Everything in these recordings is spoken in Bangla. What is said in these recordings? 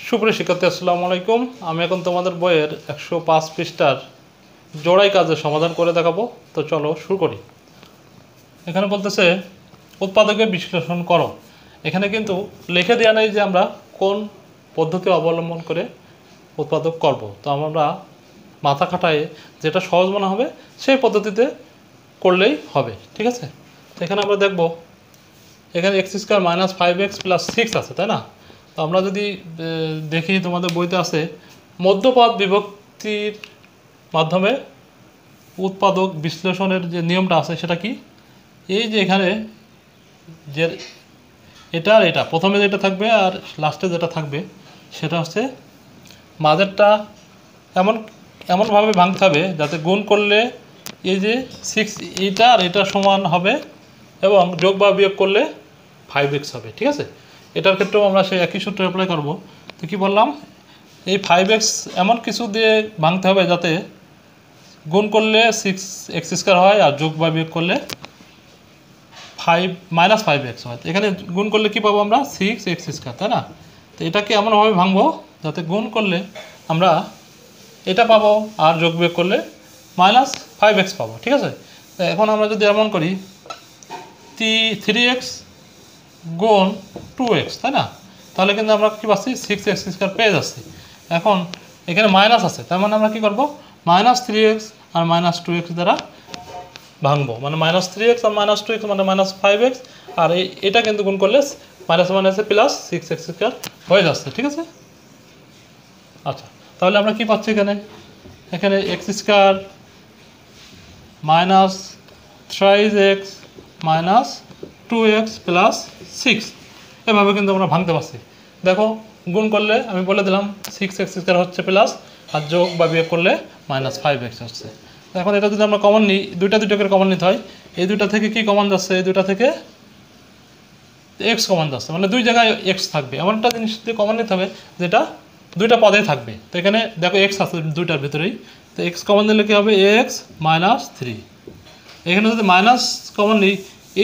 সুপ্রিয় শিক্ষার্থী আসসালামু আলাইকুম। আমি এখন তোমাদের বইয়ের 105 পৃষ্ঠার জোড়াই কাজের সমাধান করে দেখাবো। তো চলো শুরু করি। এখানে বলতেছে উৎপাদকে বিশ্লেষণ করো। এখানে কিন্তু লিখে দেওয়া নেই যে আমরা কোন পদ্ধতি অবলম্বন করে উৎপাদক করব। তো আমরা মাথা খাটায়ে যেটা সহজ মনে হবে সেই পদ্ধতিতে করলেই হবে, ঠিক আছে। তো এখানে আমরা দেখব এখানে x square minus 5x plus 6 আছে, তাই না। তো আমরা যদি দেখি তোমাদের বইতে আছে মধ্যপদ বিভক্তির মাধ্যমে উৎপাদক বিশ্লেষণের যে নিয়মটা আছে সেটা কি, এই যে এখানে যে এটা আর এটা প্রথমে যেটা থাকবে আর লাস্টে যেটা থাকবে সেটা হচ্ছে মাঝেরটা এমনভাবে ভাঙতে হবে যাতে গুণ করলে এই যে 6 এইটা আর এটা সমান হবে এবং যোগ বা বিয়োগ করলে 5x হবে, ঠিক আছে। এটার ক্ষেত্রেও আমরা সেই একই সূত্র অ্যাপ্লাই করব। তো কী বললাম, এই 5x এমন কিছু দিয়ে ভাঙতে হবে যাতে গুণ করলে 6x স্কোয়ার হয় আর যোগ বা বিয়োগ করলে -5x হয়। এখানে গুণ করলে কী পাবো আমরা 6x স্কোয়ার, তাই না। তো এটাকে এমনভাবে ভাঙবো যাতে গুণ করলে আমরা এটা পাবো আর যোগ বিয়োগ করলে -5x পাবো, ঠিক আছে। তো এখন আমরা যদি এমন করি 3x গুণ 2x, তাই না, তাহলে কিন্তু আমরা কী পাচ্ছি 6x স্কোয়ার পেয়ে যাচ্ছি। এখন এখানে মাইনাস আছে, তার মানে আমরা কী করবো -3x আর -2x দ্বারা ভাঙবো, মানে -3x আর -2x মানে -5x, আর এটা কিন্তু গুণ করলে মাইনাস মাইনাসে প্লাস 6x স্কোয়ার হয়ে যাচ্ছে, ঠিক আছে। আচ্ছা, তাহলে আমরা কী পাচ্ছি এখানে x square -3x -2x plus 6 এভাবে কিন্তু আমরা ভাঙতে পারছি। দেখো গুণ করলে আমি বলে দিলাম 6x স্কোয়ার হচ্ছে প্লাস, আর যোগ বা বিয়োগ করলে -5x হচ্ছে। এখন এটা যদি আমরা কমন নিই, দুইটা করে কমন নিতে হয়। এই দুইটা থেকে কি কমন যাচ্ছে, এই দুইটা থেকে x কমন যাচ্ছে, মানে দুই জায়গায় x থাকবে। এমন একটা জিনিস দিয়ে কমন নিতে হবে যেটা দুইটা পদে থাকবে। তো এখানে দেখো x আছে দুইটার ভিতরেই, তো x কমন দিলে কী হবে x -3। এখানে যদি মাইনাস কমন নিই,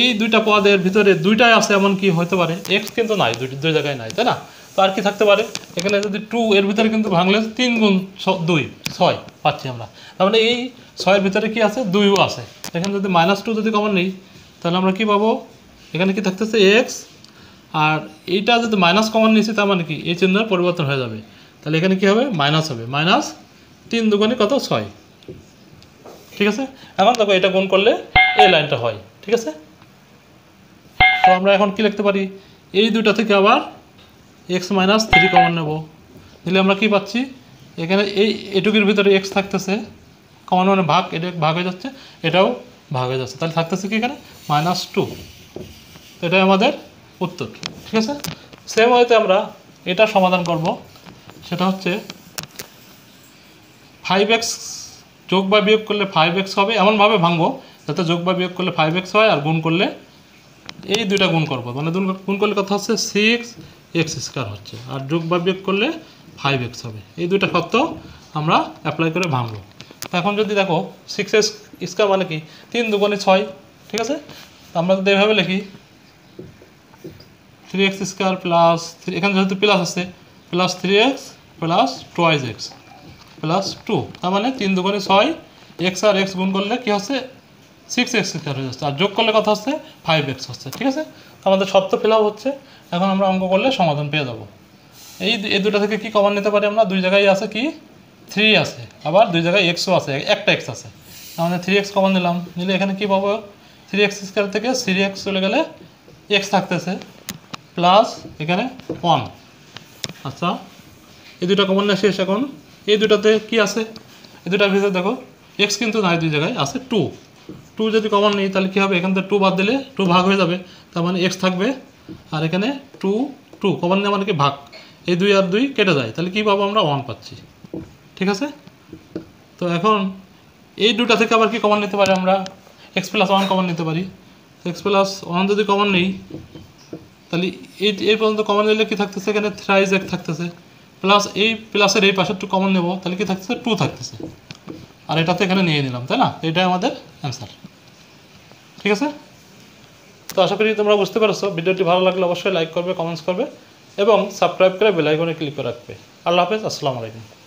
এই দুইটা পদের ভিতরে দুইটাই আছে এমন কি হতে পারে, x কিন্তু নাই, দুই জায়গায় নাই, তাই না। তো আর কি থাকতে পারে, এখানে যদি 2 এর ভিতরে কিন্তু ভাঙলে 3 গুণ 2 6 পাচ্ছি আমরা, তার মানে এই 6-এর ভিতরে কি আছে 2ও আছে। এখানে যদি -2 যদি কমন নিই তাহলে আমরা কি পাবো, এখানে কি থাকতেছে x, আর এইটা যদি মাইনাস কমন নিয়েছি তার মানে কি এই চিহ্নের পরিবর্তন হয়ে যাবে, তাহলে এখানে কি হবে মাইনাস হবে, -3 দুগুণে কত 6, ঠিক আছে। এখন দেখো এটা গুণ করলে এই লাইনটা হয়, ঠিক আছে। তো আমরা এখন কি লিখতে পারি, এই দুইটা থেকে আবার x -3 কমন নেব, নিলে আমরা কি পাচ্ছি, এখানে এইটুকুর ভিতরে x থাকতেছে কমন, মানে ভাগ, এটা ভাগ হয়ে যাচ্ছে, এটাও ভাগ হয়ে যাচ্ছে, তাহলে থাকতেছে কি এখানে -2। এটাই আমাদের উত্তর, ঠিক আছে। সেম ওয়েতে আমরা এটা সমাধান করব, সেটা হচ্ছে 5x যোগ বা বিয়োগ করলে 5x হবে, এমনভাবে ভাঙবো যাতে যোগ বা বিয়োগ করলে 5x হয়, আর গুণ করলে এই দুইটা গুণ করবো, মানে গুণ করলে কথা হচ্ছে 6x স্কোয়ার হচ্ছে, আর যোগ বা বিয়োগ করলে 5x হবে। এই দুইটা সত্য আমরা অ্যাপ্লাই করে ভাঙবো। তো এখন যদি দেখো 6x স্কোয়ার মানে কি 3 দুগুণে 6, ঠিক আছে। আমরা যদি এভাবে লিখি 3x স্কোয়ার প্লাস 3, এখানে যেহেতু প্লাস আছে plus 3x plus 2x plus 2, তার মানে 3 দুগুণে 6, x আর x গুণ করলে কি হচ্ছে 6x স্কোয়ার হয়ে যাচ্ছে, আর যোগ করলে কথা হচ্ছে 5x হচ্ছে, ঠিক আছে। আমাদের শর্ত ফিল আপ হচ্ছে। এখন আমরা অঙ্ক করলে সমাধান পেয়ে যাবো। এই দুটো থেকে কি কমন নিতে পারি আমরা, দুই জায়গায় আছে কি 3 আছে, আবার দুই জায়গায় xও আছে, একটা x আছে, আমাদের 3x কমন নিলাম, নিলে এখানে কি পাবো 3x স্কোয়ার থেকে 3x চলে গেলে x থাকতেছে প্লাস এখানে 1। আচ্ছা, এই দুটো কমন না শেষ। এখন এই দুটাতে কি আছে, এই দুটার ভিতরে দেখো x কিন্তু নাই, দুই জায়গায় আছে 2 যদি কমন নিই তাহলে কী হবে, এখান থেকে 2 বাদ দিলে 2 ভাগ হয়ে যাবে, তার মানে x থাকবে, আর এখানে 2 কমন নেওয়া মানে কি ভাগ, এই 2 আর 2 কেটে যায়, তাহলে কী পাবো আমরা 1 পাচ্ছি, ঠিক আছে। তো এখন এই দুটা থেকে আবার কি কমন নিতে পারি আমরা, x + 1 কমন নিতে পারি। x + 1 যদি কমন নিই তাহলে এই পর্যন্ত কমন নিলে কি থাকতেছে, এখানে 3x থাকতেছে, প্লাস এই প্লাসের এই পাশের 2 কমন নেব, তাহলে কি থাকতেছে 2 থাকতেছে, আর এটা তো এখানে নিয়ে নিলাম, তাই না। এটাই আমাদের অ্যান্সার, ঠিক আছে। তো আশা করি তোমরা বুঝতে পারছো। ভিডিওটি ভালো লাগলে অবশ্যই লাইক করবে, কমেন্টস করবে, এবং সাবস্ক্রাইব করে বেল আইকনে ক্লিক করে রাখবে। আল্লাহ হাফেজ, আসসালামু আলাইকুম।